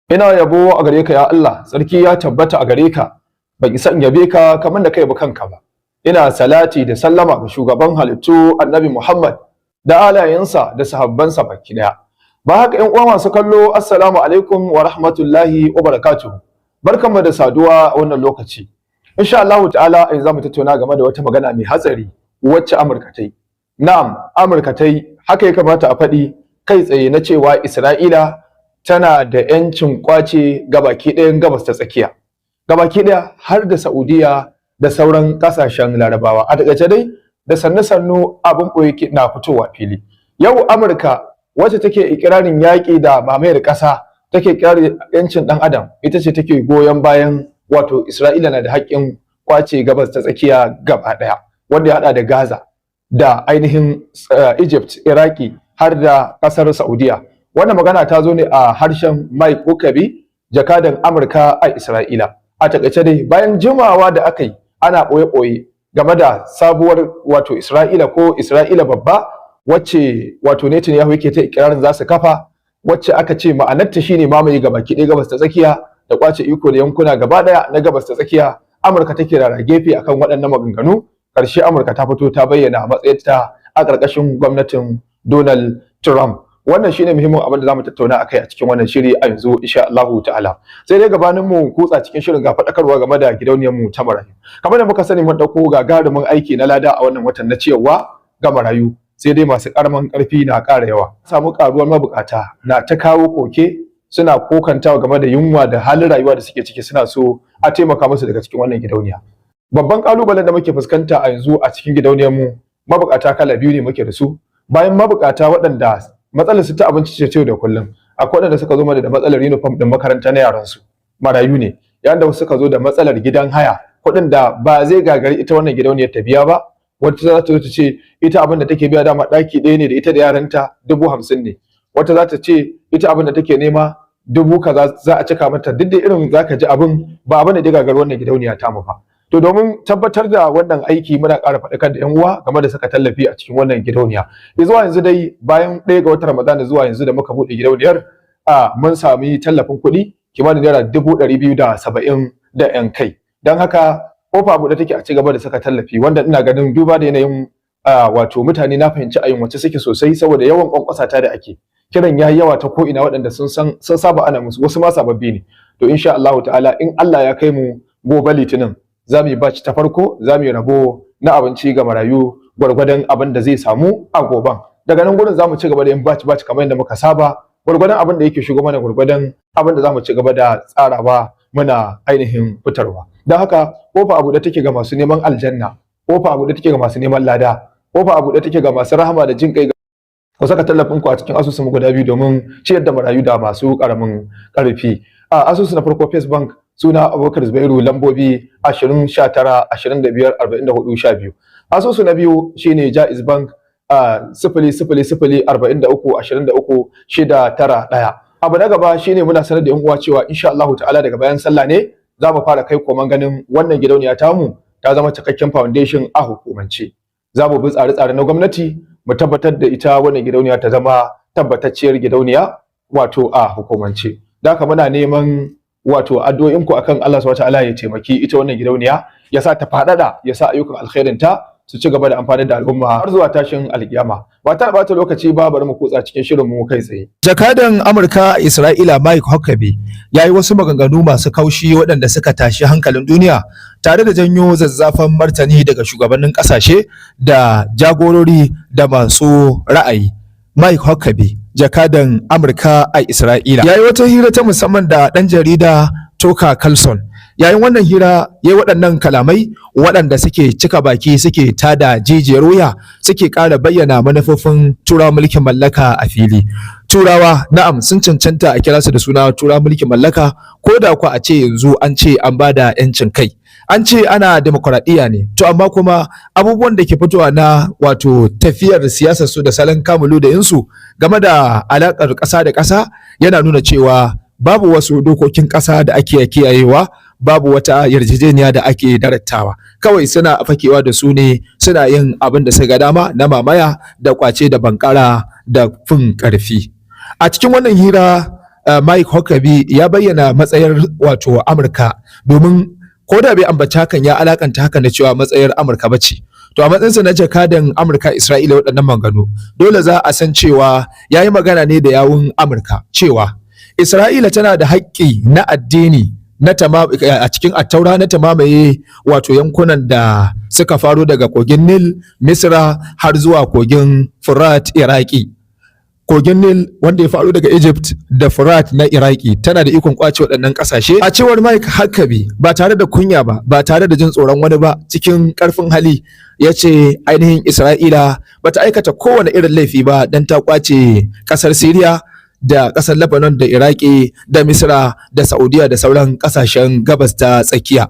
Ina yabo a gare ka ya Allah, tsarki ya tabbata a gare ka, ban isa in yabe ka kamar da kai ba kanka ba. Ina salati da sallama ga shugaban halittu Annabi Muhammad da alayensa da sahabbansa baki daya. Ba haka ƴan uwa masu kallo, assalamu alaikum wa rahmatullahi wa barakatuh. Barkanmu da saduwa a wannan lokaci. Insha Allah ta'ala yanzu zamu tattauna game da wata magana mai hatsari wacce Amurka ta yi. Na'am, Amurka ta yi, haka ya kamata a faɗi kai tsaye na cewa Isra'ila tana da yancin kwace gabaki ɗayan gabas ta tsakiya, gabaki ɗaya har da Saudiyya da sauran ƙasashen Larabawa. A takaice dai da sannu abin ɓoye na fitowa fili. Yau Amurka wacce take ikirarin yaƙi da mamayar ƙasa, take ikirarin yancin ɗan adam, ita ce take goyon bayan wato Isra'ila na da haƙƙin kwace gabas ta tsakiya gaba ɗaya, wanda ya haɗa da Gaza da ainihin Egypt, Iraki har da ƙasar Saudiyya. Wannan magana ta zo ne a harshen Mike Huckabee, jakadan Amurka a Isra'ila. A takaice dai bayan jimawa da aka yi ana ɓoye-ɓoye game da sabuwar wato Isra'ila ko Isra'ila babba wacce wato Netanyahu yake ta ikirarin za su kafa, wacce aka ce ma'anarta shine mamaye gabaki ɗaya gabas ta tsakiya da kwace iko da yankuna gaba ɗaya na gabas ta tsakiya. Amurka take rara gefe akan waɗannan maganganu. Ƙarshe Amurka ta fito ta bayyana matsayarta a ƙarƙashin gwamnatin Donald Trump. Wannan shine muhimmin abin da zamu tattauna akai a cikin wannan shiri a yanzu insha Allahu ta'ala. Sai dai gabanin mu kutsa cikin shirin ga faɗakarwa game da gidauniyar mu ta marayu. Kamar da muka sani mun dauko gagarumin aiki na lada a wannan watan na ciyarwa ga marayu. Sai dai masu karaman karfi na ƙara yawa. Samu karuwar mabukata na ta kawo koke, suna kokantawa game da yunwa da halin rayuwa da suke ciki, suna so a taimaka musu daga cikin wannan gidauniya. Babban kalubalen da muke fuskanta a yanzu a cikin gidauniyar mu, mabukata kala biyu ne muke da su. Bayan mabukata waɗanda matsalar su ta abinci ce da kullum, akwai waɗanda suka zo mana da matsalar uniform din makaranta na yaran su, marayu ne. Yayin da wasu suka zo da matsalar gidan haya, kuɗin da ba zai gagari ita wannan gidauniyar ta biya ba. Wata za ta zo ta ce ita abin da take biya dama ɗaki ɗaya ne da ita da yaranta 50,000 ne. Wata za ta ce ita abin da take nema 1000 kaza za a cika mata. Duk da irin zaka ji abin ba abin da ya gagari wannan gidauniya ta mu ba. To domin tabbatar da wannan aiki muna ƙara faɗakar da 'yan uwa game da saka tallafi a cikin wannan gidauniya. Zuwa yanzu dai bayan 1 ga watan Ramadana zuwa yanzu da muka buɗe gidauniyar, mun sami tallafin kuɗi kimanin naira 270 da 'yan kai. Don haka kofa buɗe take a ci gaba da saka tallafi, wanda ina ganin duba da yanayin wato mutane na fahimci a yunwace suke sosai saboda yawan kwankwasa da ake. Kiran yayi yawa ta ko ina, waɗanda sun saba ana musu, wasu ma sababbi ne. To insha Allah ta'ala in Allah ya kai mu gobe Litinin, za mu yi batch ta farko, za mu yi rabo na abinci ga marayu gwargwadon abin da zai samu a goban. Daga nan gurin za mu ci gaba da yin batch kamar yadda muka saba, gwargwadon abin da yake shigo mana, gwargwadon abin da za mu ci gaba da tsarawa muna ainihin fitarwa. Don haka kofa abu da take ga masu neman aljanna, kofa abu da take ga masu neman lada, kofa abu da take ga masu rahama da jin kai. Ku saka tallafin ku a cikin asusun mu guda biyu domin ciyar da marayu da masu karamin karfi. Asusu na farko First Bank, suna Abubakar Zubairu, lambobi 20 19 25 44 12. Asusu na biyu shine Jaiz Bank, 00 43 23 691. Abu na gaba shine muna sanar da yan uwa cewa insha Allah ta'ala daga bayan sallah ne za mu fara kai koman ganin wannan gidauniya tamu ta zama cikakken foundation a hukumance. Za mu bi tsare-tsare na gwamnati mu tabbatar da ita wannan gidauniya ta zama tabbatacciyar gidauniya wato a hukumance. Da haka muna neman wato addu'o'inku akan Allah subhanahu wataala ya taimaki ita wannan gidauniya, ya sa ta faɗaɗa, ya sa ayyukan alkhairin ta su ci gaba da amfani da al'umma har zuwa tashin alkiyama. Ba ta bata lokaci ba, bari mu kutsa cikin shirin mu kai tsaye. Jakadan Amurka a Isra'ila Mike Huckabee ya yi wasu maganganu masu kaushi waɗanda suka tashi hankalin duniya, tare da janyo zazzafan martani daga shugabannin ƙasashe da jagorori da masu ra'ayi. Mike Huckabee, jakadan Amurka a Isra'ila, ya yi wata hira ta musamman da ɗan jarida Tucker Carlson. Yayin wannan hira ya yi waɗannan kalamai waɗanda suke cika baki, suke tada jijiyar wuya, suke ƙara bayyana manufofin turawa mulkin mallaka a fili. Turawa na'am sun cancanta a kira su da suna turawa mulkin mallaka, ko da ku a ce yanzu an ce an bada 'yancin kai, an ce ana demokuraɗiyya ne, to amma kuma abubuwan da ke fitowa na wato tafiyar siyasar su da salon kamulu da yinsu game da alaƙar ƙasa da ƙasa yana nuna cewa babu wasu dokokin ƙasa da ake kiyayewa, babu wata yarjejeniya da ake darattawa, kawai suna fakewa da su ne, suna yin abin da suka ga dama na mamaya da kwace da bankara da fin ƙarfi. A cikin wannan hira Mike Huckabee ya bayyana matsayar wato Amurka, domin ko da bai ambaci hakan ya alakanta hakan da cewa matsayar Amurka bace. To a matsayinsa na jakadan Amurka Isra'ila waɗannan maganganu, dole za a san cewa ya yi magana ne da yawun Amurka cewa Isra'ila tana da haƙƙi na addini a cikin attaura na ta mamaye wato yankunan da suka faro daga kogin Nil, Misra har zuwa kogin Furat, Iraki. Kogin Nil wanda ya faru daga Egypt da Furat na Iraki tana da ikon kwace waɗannan ƙasashe. A cewar Mike Huckabee, ba tare da kunya ba tare da jin tsoron wani ba, cikin ƙarfin hali ya ce ainihin Isra'ila ba ta aikata kowane irin laifi ba don ta kwace ƙasar Siriya da ƙasar Lebanon da Iraki da Misra da Saudiyya da sauran ƙasashen gabas ta tsakiya.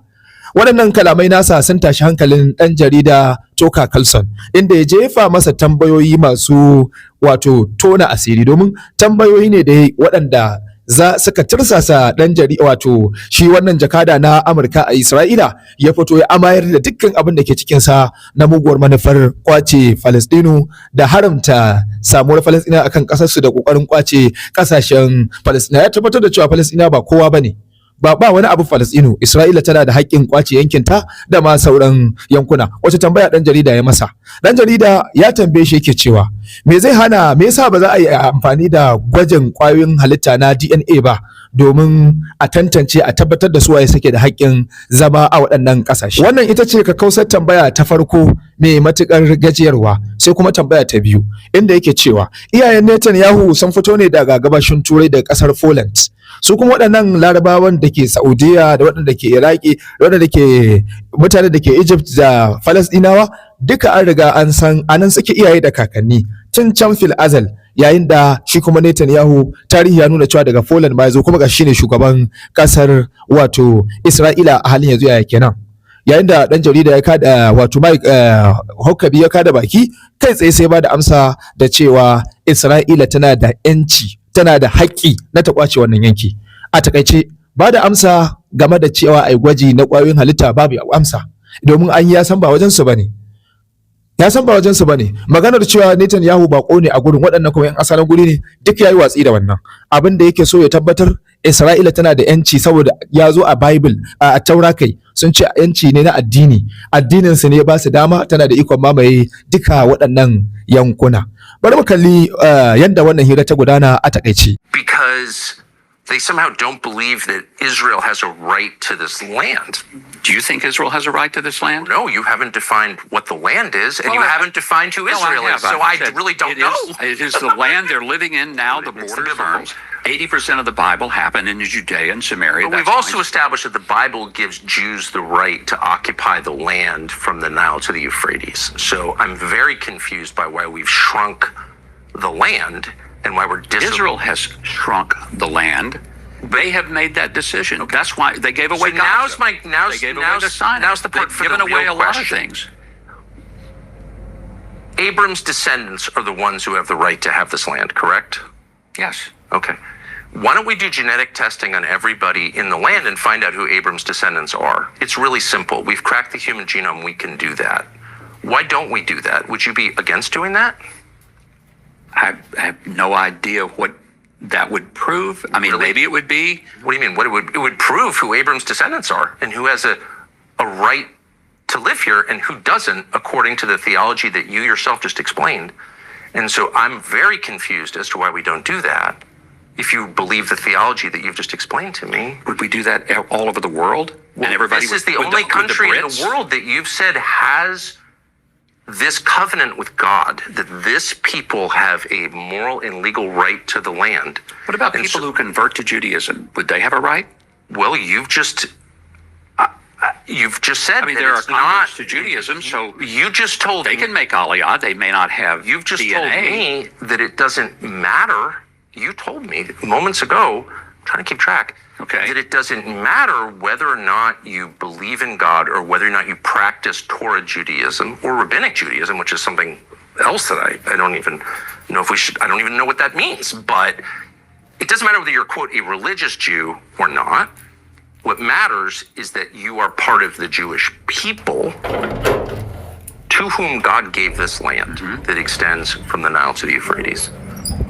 Waɗannan kalamai nasa sun tashi hankalin ɗan jarida Tucker Carlson, inda ya jefa masa tambayoyi masu wato tona asiri, domin tambayoyi ne da waɗanda suka tirsasa ɗan jarida wato shi wannan jakada na Amurka a Isra'ila ya fito ya amayar da dukkan abin da ke cikinsa na muguwar manufar kwace Falastinu da haramta samuwar Falastina akan ƙasarsu da ƙoƙarin kwace ƙasashen Falastina. Ya tabbatar da cewa Falastina ba kowa bane, ba wani abu Falastinu. Isra'ila tana da haƙƙin kwace yankinta da ma sauran yankuna. Wace tambaya ɗan jarida ya masa? Ɗan jarida ya tambaye shi yake cewa me yasa ba za a yi amfani da gwajin ƙwayoyin halitta na DNA ba domin a tantance a tabbatar da su waye suke da haƙƙin zama a waɗannan ƙasashe. Wannan ita ce kakkausar tambaya ta farko mai matuƙar gajiyarwa. Sai kuma tambaya ta biyu, inda yake cewa iyayen Netanyahu sun fito ne daga gabashin Turai da ƙasar Poland. Su kuma waɗannan larabawan da ke Saudiyya da waɗanda ke Iraki da waɗanda ke mutane da ke Egypt da Falasɗinawa duka an riga an san anan suke iyaye da kakanni tun can fil azal, yayin da shi kuma Netanyahu tarihi ya nuna cewa daga Poland ma ya zo, kuma ga shine shugaban kasar wato Isra'ila a halin yanzu. Yaya kenan? Yayin da dan jarida ya kada wato Mike Huckabee ya kada baki kai tsaye sai ba da amsa da cewa Isra'ila tana da yanci, tana da haƙƙi na ta kwace wannan yanki. A takaice ba da amsa game da cewa ai gwaji na ƙwayoyin halitta babu amsa, domin an ya san ba wajen su bane. Ya san ba wajen su bane. Maganar cewa Netanyahu bako ne a gurin, waɗannan kuma 'yan asalin guri ne, duk yayi watsi da wannan. Abin da yake so ya tabbatar Isra'ila tana da yanci saboda ya zo a Bible, a Taura kai sun ce yanci ne na addini. Addinin su ne ba su dama, tana da ikon mamaye duka waɗannan yankuna. Bari mu kalli yadda wannan hira ta gudana a takaice. Because they somehow don't believe that Israel has a right to this land. Do you think Israel has a right to this land? No, you haven't defined what the land is, and you haven't defined who Israel is. So I really don't know. It is the land they're living in now, the border terms. 80% of the Bible happened in Judea and Samaria. But we've also established that the Bible gives Jews the right to occupy the land from the Nile to the Euphrates. So I'm very confused by why we've shrunk the land and why we're Israel has shrunk the land. They have made that decision. Okay. That's why they gave away. So now's the part They've given away a lot of things. Abram's descendants are the ones who have the right to have this land, correct? Yes. Okay. Why don't we do genetic testing on everybody in the land and find out who Abram's descendants are? It's really simple. We've cracked the human genome. We can do that. Why don't we do that? Would you be against doing that? I have no idea what that would prove. I mean, maybe it would be. What do you mean? It would prove who Abram's descendants are and who has a right to live here and who doesn't, according to the theology that you yourself just explained. And so I'm very confused as to why we don't do that. If you believe the theology that you've just explained to me. Would we do that all over the world? Well, and everybody this is the only country in the world that you've said has this covenant with God, that this people have a moral and legal right to the land. What about people who convert to Judaism? Would they have a right? Well, you've just said. I mean, there are converts to Judaism, so you just told they can make Aliyah. They may not have. You've just DNA. told me that it doesn't matter. You told me moments ago, I'm trying to keep track, okay, that it doesn't matter whether or not you believe in God or whether or not you practice Torah Judaism or Rabbinic Judaism, which is something else that I don't even know if we should, I don't even know what that means. But it doesn't matter whether you're, quote, a religious Jew or not. What matters is that you are part of the Jewish people to whom God gave this land that extends from the Nile to the Euphrates.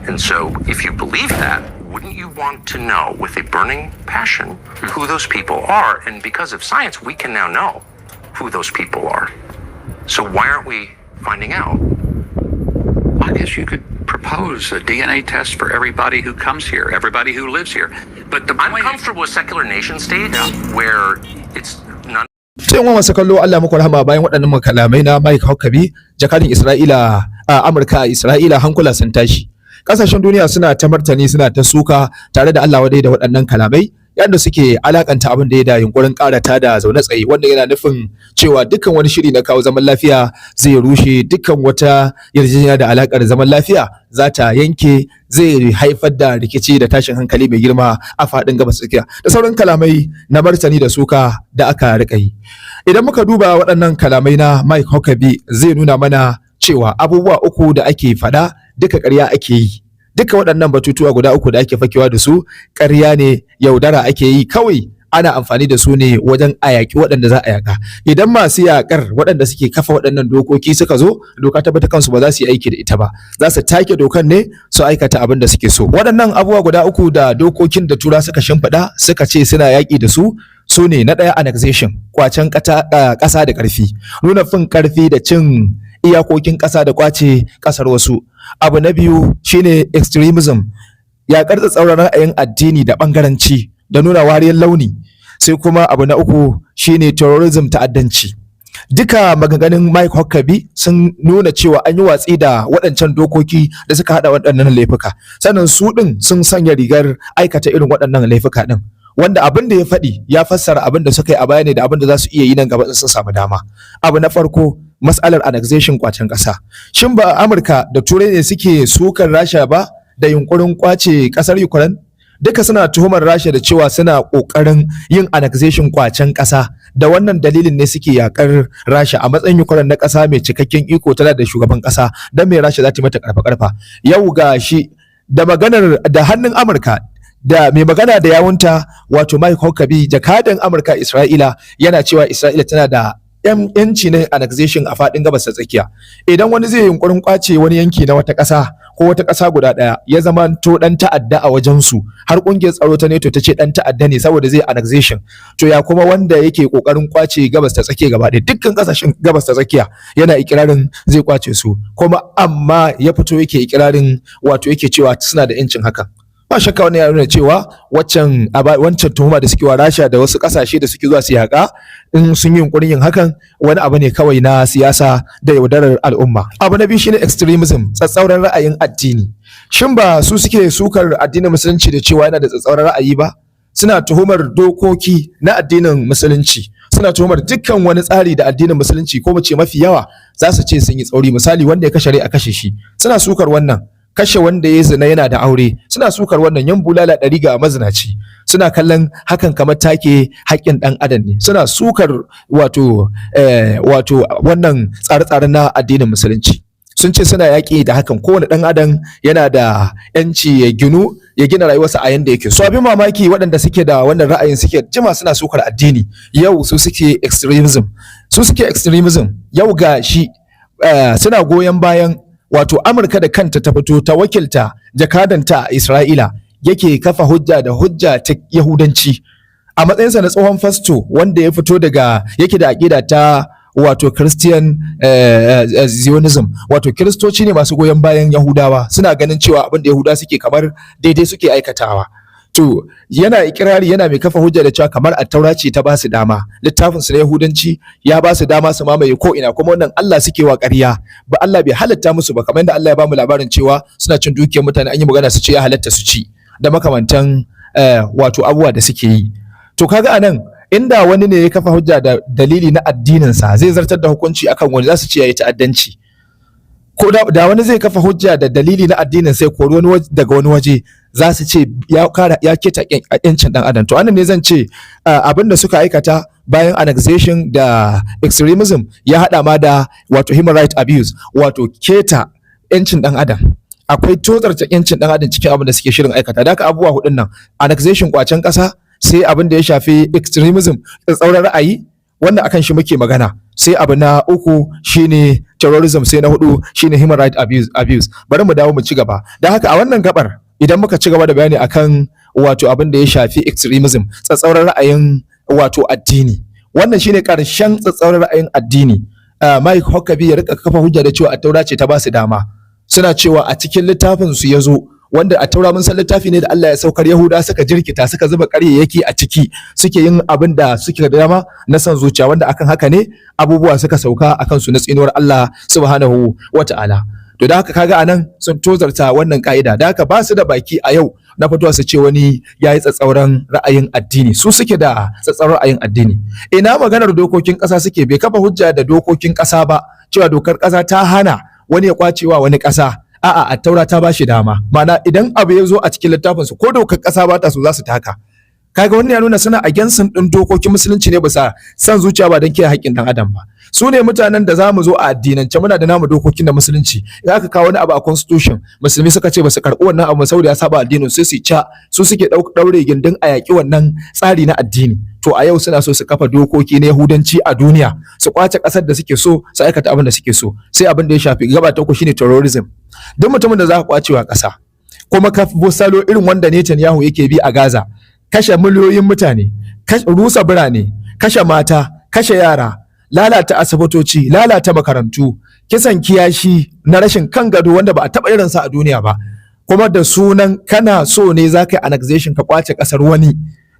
And so if you believe that, wouldn't you want to know with a burning passion who those people are? And because of science, we can now know who those people are. So why aren't we finding out? I guess you could propose a DNA test for everybody who comes here, everybody who lives here. But the I'm point comfortable with secular nation states where it's none. sai wa masu kallo Allah muku rahama bayan waɗannan kalamai na Mike Huckabee jakadin Isra'ila a Amurka a Isra'ila hankula sun tashi kasashen duniya suna ta martani suna ta suka tare da Allah wadai da waɗannan kalamai yadda suke alakanta abin da ya da yunkurin karata da zaune tsaye wanda yana nufin cewa dukkan wani shiri na kawo zaman lafiya zai rushe, dukkan wata yarjejeniya da alakar zaman lafiya za ta yanke, zai haifar da rikici da tashin hankali mai girma a faɗin gabas tsakiya da sauran kalamai na martani da suka da aka rika yi. Idan muka duba waɗannan kalamai na Mike Huckabee zai nuna mana cewa abubuwa uku da ake faɗa duka ƙarya ake yi. Duka waɗannan batutuwa guda uku da ake fakewa da su ƙarya ne, yaudara ake yi, kawai ana amfani da su ne wajen a yaƙi waɗanda za a yaƙa. Idan masu yaƙar waɗanda suke kafa waɗannan dokoki suka zo, doka ta bata kansu ba za su yi aiki da ita ba, za su take dokan ne su aikata abin da suke so. Waɗannan abubuwa guda uku da dokokin da tura suka shimfiɗa suka ce suna yaƙi da su su ne na ɗaya annexation, kwacen ƙasa da ƙarfi, nuna fin ƙarfi da cin iyakokin ƙasa da kwace ƙasar wasu. Abu na biyu shine extremism, yaƙar tsatsauran ra'ayin addini da ɓangaranci da nuna wariyar launi. Sai kuma abu na uku shine terrorism, ta'addanci. Duka maganganun Mike Huckabee sun nuna cewa an yi watsi da waɗancan dokoki da suka haɗa waɗannan laifuka, sannan su ɗin sun sanya rigar aikata irin waɗannan laifuka ɗin, wanda abin da ya faɗi ya fassara abin da suka yi a baya ne da abin da za su iya yi nan gaba in sun samu dama. Abu na farko, mas'alar annexation, kwacen ƙasa. Shin ba Amurka da Turai ne suke sukar Rasha ba da yunkurin kwace ƙasar Ukraine? Duka suna tuhumar Rasha da cewa suna ƙoƙarin yin annexation, kwacen ƙasa, da wannan dalilin ne suke yakar Rasha a matsayin Ukraine na ƙasa mai cikakken iko tana da shugaban ƙasa, dan mai Rasha za ta mata ƙarfa. Yau ga shi da maganar da hannun Amurka da mai magana da yawunta wato Mike Huckabee jakadan Amurka Isra'ila yana cewa Isra'ila tana da yanci na annexation a faɗin gabas ta tsakiya. Idan wani zai yunkurin kwace wani yanki na wata ƙasa ko wata ƙasa guda ɗaya ya zama to ɗan ta'adda a wajen su, har ƙungiyar tsaro ta NATO ta ce ɗan ta'adda ne saboda zai annexation, to ya kuma wanda yake ƙoƙarin kwace gabas ta tsakiya gaba ɗaya, dukkan ƙasashen gabas ta tsakiya yana ikirarin zai kwace su, kuma amma ya fito yake ikirarin wato yake cewa suna da yancin hakan. Ba shakka wani ya nuna cewa wancan tuhuma da suke wa Rasha da wasu kasashe da suke zuwa su yaƙa in sun yi yunkurin yin hakan wani abu ne kawai na siyasa da yaudarar al'umma. Abu na biyu shine extremism, tsatsauran ra'ayin addini. Shin ba su suke sukar addinin musulunci da cewa yana da tsatsauran ra'ayi ba? Suna tuhumar dokoki na addinin musulunci, suna tuhumar dukkan wani tsari da addinin musulunci ko mace mafi yawa za su ce sun yi tsauri. Misali wanda ya kashe rai a kashe shi, suna sukar wannan. Kashe wanda ya zina yana da aure, suna sukar wannan. Yan bulala 100 ga mazinaci, suna kallon hakan kamar take haƙƙin ɗan adam ne. Suna sukar wato wannan tsare-tsare na addinin musulunci. Sun ce suna yaƙi da hakan, kowane ɗan adam yana da yanci ya gina rayuwarsa a yanda yake so. Abin mamaki waɗanda suke da wannan ra'ayin suke jima suna sukar addini, yau su suke extremism. Yau ga shi suna goyon bayan wato Amurka da kanta ta fito ta wakilta jakadanta a Isra'ila yake kafa hujja ta Yahudanci a matsayinsa na tsohon fasto wanda ya fito daga yake da aƙida ta wato Christian Zionism, wato Kiristoci ne masu goyon bayan Yahudawa, suna ganin cewa abin da Yahudawa suke kamar daidai suke aikatawa. To yana ikirari, yana mai kafa hujja da cewa kamar attaura ce ta ba su dama, littafin su na Yahudanci ya ba su dama su mamaye ko ina, kuma wannan Allah suke wa ƙarya, ba Allah bai halatta musu ba, kamar yadda Allah ya ba mu labarin cewa suna cin dukiyar mutane, an yi magana su ce ya halatta su ci, da makamantan wato abubuwa da suke yi. To kaga anan inda wani ne ya kafa hujja da dalili na addinin sa zai zartar da hukunci akan wani, za su ce yayi ta'addanci. Ko da wani zai kafa hujja da dalili na addinin sai kori wani daga wani waje, za su ce ya keta yancin dan adam. To anan ne zan ce abin da suka aikata bayan annexation da extremism ya hada ma da wato human right abuse, wato keta yancin dan adam. Akwai tozarta yancin dan adam cikin abin da suke shirin aikata. Da haka abubuwa hudun nan, annexation, kwacen kasa, sai abin da ya shafi extremism, tsauran ra'ayi, wannan akan shi muke magana. Sai abu na uku shine terrorism, sai na hudu shine human right abuse. Bari mu dawo mu ci gaba. Da haka a wannan gabar idan muka ci gaba da bayani akan wato abin da ya shafi extremism, tsatsauran ra'ayin wato addini, wannan shine karshen tsatsauran ra'ayin addini. Mike Huckabee ya rika kafa hujja da cewa Attaura ce ta ba su dama, suna cewa a cikin littafin su yazo, wanda Attaura mun san littafi ne da Allah ya saukar, Yahuda suka jirkita, suka zuba ƙaryayyaki a ciki, suke yin abin da suke da dama na son zuciya, wanda akan haka ne abubuwa suka sauka akan su na tsinuwar Allah subhanahu wata'ala. To da haka kaga anan sun tozarta wannan ka'ida, da haka ba su da baki a yau na fitowa su ce wani yayi tsatsauran ra'ayin addini, su suke da tsatsauran ra'ayin addini. Ina maganar dokokin ƙasa suke? Bai kafa hujja da dokokin ƙasa ba, cewa dokar ƙasa ta hana wani ya kwacewa wani ƙasa. A'a, Attaura ta bashi dama, ma'ana idan abu ya zo a cikin littafin su ko dokar ƙasa ba ta so za su taka. Kaga wannan ya nuna suna against din dokokin musulunci ne bisa san zuciya, ba don kiyaye haƙƙin dan adam ba. Su ne mutanen da zamu zo a addinance muna da namu dokokin da musulunci, idan aka kawo wani abu a constitution musulmi suka ce ba su karɓi wannan abu saboda ya saba addinin su, su suke daure gindin a yaƙi wannan tsari na addini. To a yau suna so su kafa dokoki na yahudanci a duniya, su kwace ƙasar da suke so, su aikata abin da suke so. Sai abin da ya shafi gaba ta uku shine terrorism. Duk mutumin da za ka kwacewa ƙasa kuma ka salo irin wanda Netanyahu yake bi a Gaza, kashe miliyoyin mutane, rusa birane, kashe mata, kashe yara, lalata asibitoci, lalata makarantu, kisan kiyashi na rashin kan gado wanda ba a taɓa irinsa a duniya ba, kuma da sunan kana so ne za ka yi annexation, ka kwace ƙasar wani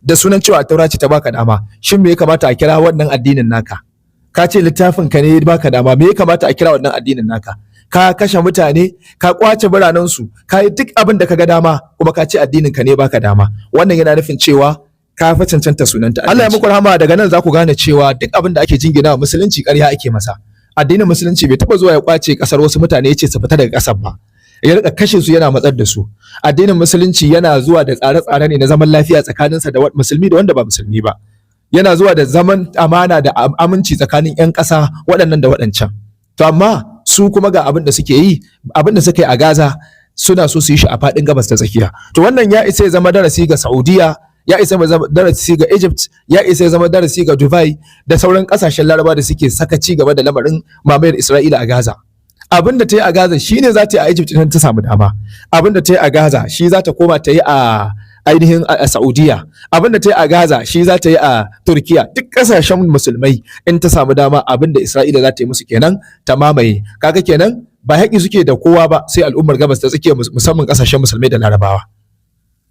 da sunan cewa Taura ce ta baka dama. Shin me ya kamata a kira wannan addinin naka? Ka ce littafin ka ne baka dama, me ya kamata a kira wannan addinin naka? Ka kashe mutane, ka kwace biranensu, ka yi duk abin da ka ga dama, kuma ka ce addinin ka ne baka dama. Wannan yana nufin cewa ka fi cancanta sunanta. Allah ya muku rahama. Daga nan za ku gane cewa duk abin da ake jingina wa musulunci ƙarya ake masa. Addinin musulunci bai taɓa zuwa ya kwace ƙasar wasu mutane ya ce su fita daga ƙasar ba, ya rika kashe su yana matsar da su. Addinin musulunci yana zuwa da tsare-tsare ne na zaman lafiya tsakaninsa da musulmi da wanda ba musulmi ba. Yana zuwa da zaman amana da aminci tsakanin 'yan ƙasa waɗannan da waɗancan. To amma su kuma ga abin da suke yi, abin da suka yi a Gaza suna so su yi shi a faɗin gabas ta tsakiya. To wannan ya isa ya zama darasi ga Saudiyya, ya isa ya zama darasi ga Egypt, ya isa ya zama darasi ga Dubai da sauran ƙasashen Laraba da suke saka ci gaba da lamarin mamayar Isra'ila a Gaza. Abin da ta yi a Gaza shine za ta yi a Egypt idan ta samu dama. Abin da ta yi a Gaza shi za ta koma ta yi a ainihin a Saudiyya. Abin da ta yi a Gaza shi za ta yi a Turkiya. Duk ƙasashen musulmai in ta samu dama, abin da Isra'ila za ta yi musu kenan, ta mamaye. Kaga kenan ba haƙi suke da kowa ba sai al'ummar gabas ta tsakiya, musamman ƙasashen musulmai da Larabawa.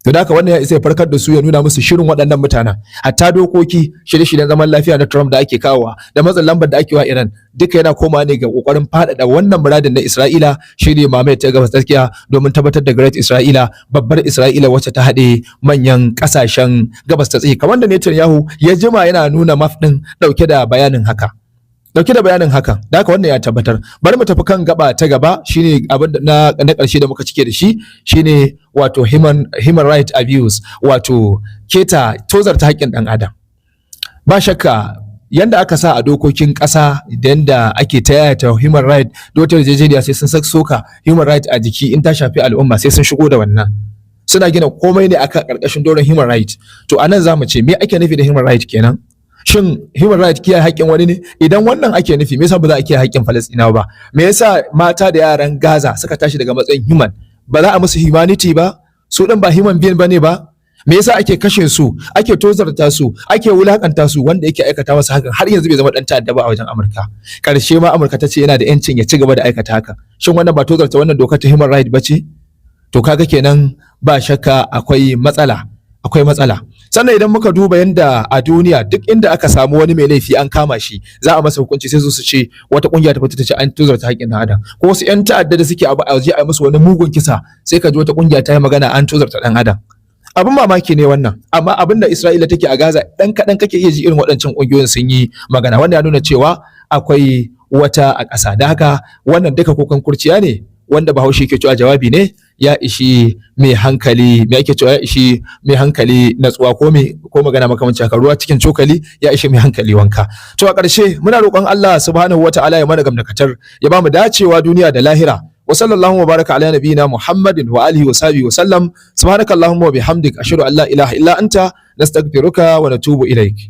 To da haka wannan ya isa ya farkar da su, ya nuna musu shirin waɗannan mutanen. Hatta dokoki, shirye-shiryen zaman lafiya na Trump da ake kawowa, da matsin lambar da ake wa Iran, duka yana komawa ne ga kokarin faɗaɗa wannan muradin na Isra'ila, shirye mamayar ta gabas tsakiya domin tabbatar da Great Isra'ila, babbar Isra'ila wacce ta haɗe manyan ƙasashen gabas ta tsakiya, kamar da Netanyahu ya jima yana nuna map ɗin ɗauke da bayanin haka. Da haka wannan ya tabbatar. Bari mu tafi kan gaba ta gaba, shine abin na ƙarshe da muka cike da shi, shine wato human right abuse, wato keta tozarta haƙƙin ɗan adam. Ba shakka yanda aka sa a dokokin ƙasa, idan da ake ta yayata human right, da wata yarjejeniya sai sun soka human right a jiki, in ta shafi al'umma sai sun shigo da wannan. Suna gina komai ne akan ƙarƙashin doron human right. To anan za mu ce me ake nufi da human right kenan? Shin human right kiyaye haƙƙin wani ne? Idan wannan ake nufi, me yasa ba za a kiyaye haƙƙin Falastinawa ba? Me yasa mata da yaran Gaza suka tashi daga matsayin human? Ba za a musu humanity ba? Su ɗin ba human being bane ba? Me yasa ake kashe su, ake tozarta su, ake wulakanta su, wanda yake aikata masa hakan har yanzu bai zama dan ta'adda ba a wajen Amurka? Ƙarshe ma Amurka ta ce yana da yancin ya ci gaba da aikata haka. Shin wannan ba tozarta wannan dokar ta human right ba ce? To kaga kenan ba shakka akwai matsala. Sannan idan muka duba yanda a duniya duk inda aka samu wani mai laifi an kama shi, za a masa hukunci, sai su ce wata kungiya ta fita ta ce an tozarta haƙƙin ɗan adam, ko wasu 'yan ta'adda da suke abu a waje a musu wani mugun kisa, sai ka ji wata kungiya ta yi magana an tozarta ɗan adam. Abin mamaki ne wannan, amma abin da Isra'ila take a Gaza ɗan kaɗan kake iya ji irin waɗancan ƙungiyoyin sun yi magana, wanda ya nuna cewa akwai wata a ƙasa. Da haka wannan duka kukan kurciya ne, wanda Bahaushe ke cewa jawabi ne ya ishi mai hankali, me ake cewa ya ishi mai hankali natsuwa, ko magana makamancin haka, ruwa cikin cokali ya ishi mai hankali wanka. To a ƙarshe muna roƙon Allah subhanahu wata'ala ya mana gamdakatar, ya bamu dacewa duniya da lahira. Wa sallallahu wa baraka ala nabiyyina Muhammadin wa alihi wa sahbihi wa sallam. Subhanakallahumma wa bihamdik, ashhadu an la ilaha illa anta, nastaghfiruka wa natubu ilaik.